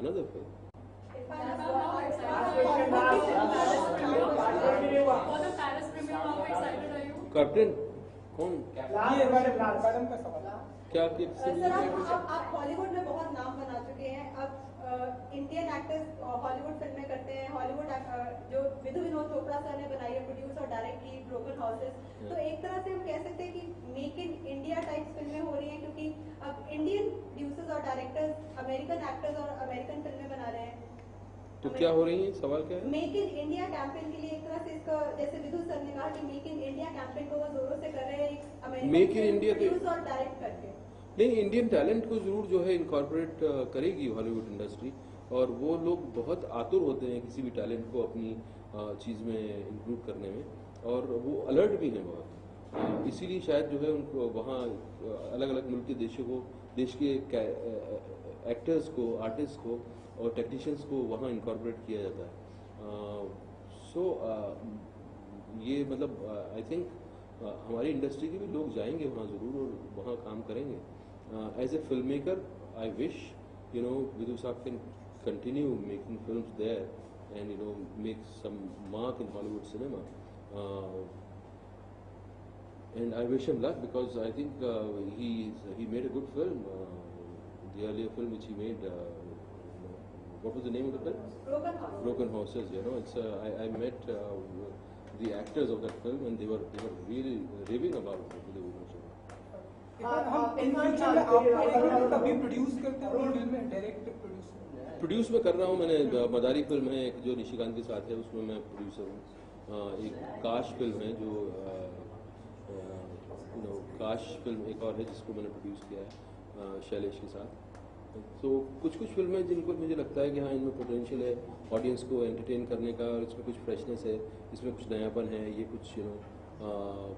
another film. Captain कौन? ये madam का सवाल क्या सर आप हॉलीवुड में बहुत नाम बना चुके हैं, अब इंडियन एक्टर्स हॉलीवुड फिल्में करते हैं, हॉलीवुड जो विनोद चोपड़ा सर ने बनाई है, प्रोड्यूस और डायरेक्ट की ब्रोकन हाउसेस, तो एक तरह से हम कह सकते हैं कि मेक इन इंडिया टाइप फिल्में हो रही हैं, क्योंकि अब इंडियन प्रोड्यूसर्स और डायरेक्टर्स अमेरिकन एक्टर्स और अमेरिकन फिल्में बना रहे हैं। तो क्या हो रही है, सवाल क्या है? मेक इन इंडिया कैंपेन के लिए एक तरह से इसका, जैसे विधु सर ने कहा कि मेक इन इंडिया कैंपेन को वो जोरों से कर रहे हैं, मेक इन इंडिया प्रोड्यूस और डायरेक्ट करके। नहीं, इंडियन टैलेंट को जरूर जो है इनकॉर्पोरेट करेगी हॉलीवुड इंडस्ट्री, और वो लोग बहुत आतुर होते हैं किसी भी टैलेंट को अपनी चीज़ में इंक्लूड करने में, और वो अलर्ट भी हैं बहुत। इसीलिए शायद जो है उनको वहाँ अलग अलग मुल्क के देश के एक्टर्स को, आर्टिस्ट को और टेक्नीशियंस को वहाँ इनकॉर्पोरेट किया जाता है। ये मतलब आई थिंक हमारी इंडस्ट्री के भी लोग जाएंगे वहाँ ज़रूर और वहाँ काम करेंगे। As a film maker I wish Vidhu Saab can continue making films there and make some mark in Hollywood cinema. And I wish him luck, because I think he made a good film. The earlier film which he made, what was the name of the film? Broken Horses. It's I met the actors of that film, and they were really raving about it. हम in future में आप कभी produce करते हो film में, direct produce में कर रहा हूँ मैंने। मदारी फिल्म है एक जो निशिकांत के साथ है, उसमें मैं प्रोड्यूसर हूँ। एक काश फिल्म है जो काश फिल्म एक और है जिसको मैंने प्रोड्यूस किया है शैलेश के साथ। तो कुछ फिल्में जिनको मुझे लगता है कि हाँ इनमें पोटेंशियल है ऑडियंस को एंटरटेन करने का, और इसमें कुछ फ्रेशनेस है, इसमें कुछ नयापन है, ये कुछ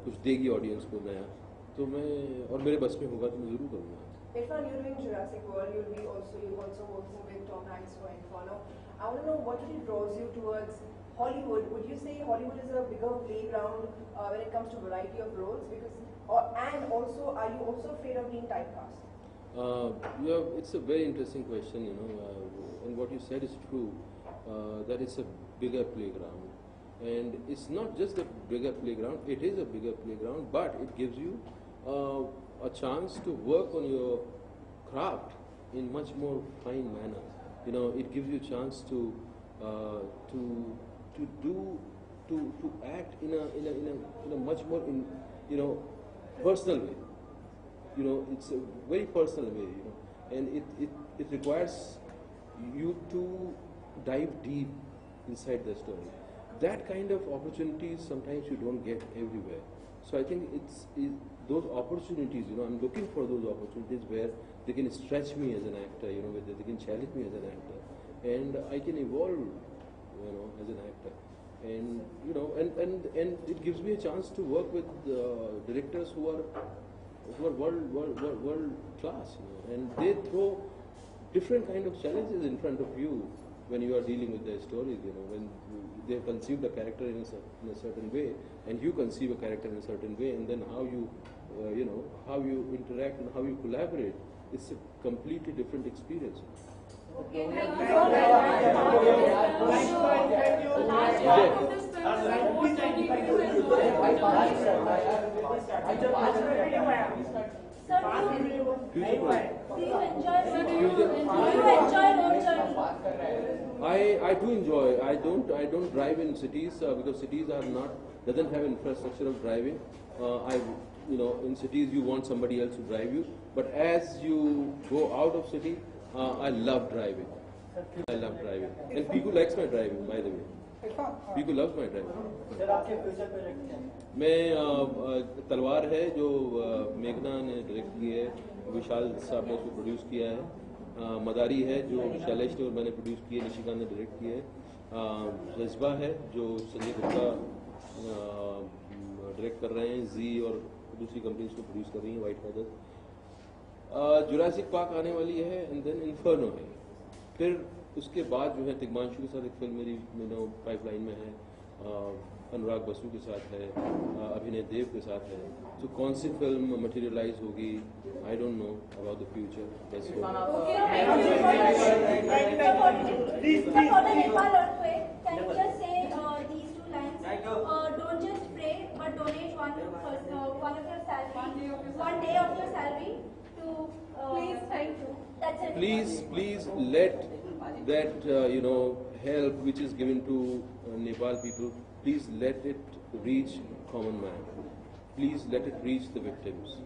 कुछ देगी ऑडियंस को नया, तो मैं और मेरे बस में होगा तो मैं जरूर करूँगा। Irfan, you're doing Jurassic World. You're also working with Tom Hanks for Inferno. I want to know what really draws you towards Hollywood. Would you say Hollywood is a bigger playground when it comes to variety of roles? And also, are you also afraid of being typecast? Yeah, it's a very interesting question. And what you said is true. That it's a bigger playground, and it's not just a bigger playground. It is a bigger playground, but it gives you a chance to work on your craft in much more fine manner. It gives you a chance to act in a much more personal way. It's a very personal way. And it requires you to dive deep inside the story. That kind of opportunities sometimes you don't get everywhere. So I think it's those opportunities, I'm looking for those opportunities where they can stretch me as an actor, where they can challenge me as an actor, and I can evolve, as an actor, and and it gives me a chance to work with directors who are world class, and they throw different kind of challenges in front of you when you are dealing with their stories. When they have conceived a character in a certain way, and you conceive a character in a certain way, and then how you how you interact and how you collaborate, it's a completely different experience. Okay, I do enjoy. I don't drive in cities because cities doesn't have infrastructure of driving. In cities you want somebody else to drive you, but as you go out of city, I love driving. And people likes my driving, by the way. People loves my driving. Sir आपके future project क्या हैं? मैं तलवार है जो मेघना ने direct की है, विशाल साहब ने उसको प्रोड्यूस किया है। मदारी है जो शैलेश ने और मैंने प्रोड्यूस की है, निशिकांत ने डायरेक्ट की है। जज्बा है जो संजय गुप्ता डायरेक्ट कर रहे हैं, जी और दूसरी कंपनी उसको प्रोड्यूस कर रही है, वाइट फेदर्स। जुरासिक पार्क आने वाली है, एंड देन इन्फर्नो है। फिर उसके बाद जो है तिग्मांशु के साथ एक फिल्म मेरी पाइपलाइन में है, अनुराग बसु के साथ है, अभिनय देव के साथ है। तो कौन सी फिल्म मटेरियलाइज होगी, I don't know about the future. Nepal earthquake, can you just say these two lines? Don't just pray, but donate one of your salary, one day of your salary to. Please, thank you. That's it. Please let that help which is given to Nepal people, please let it reach common man. Please let it reach the victims.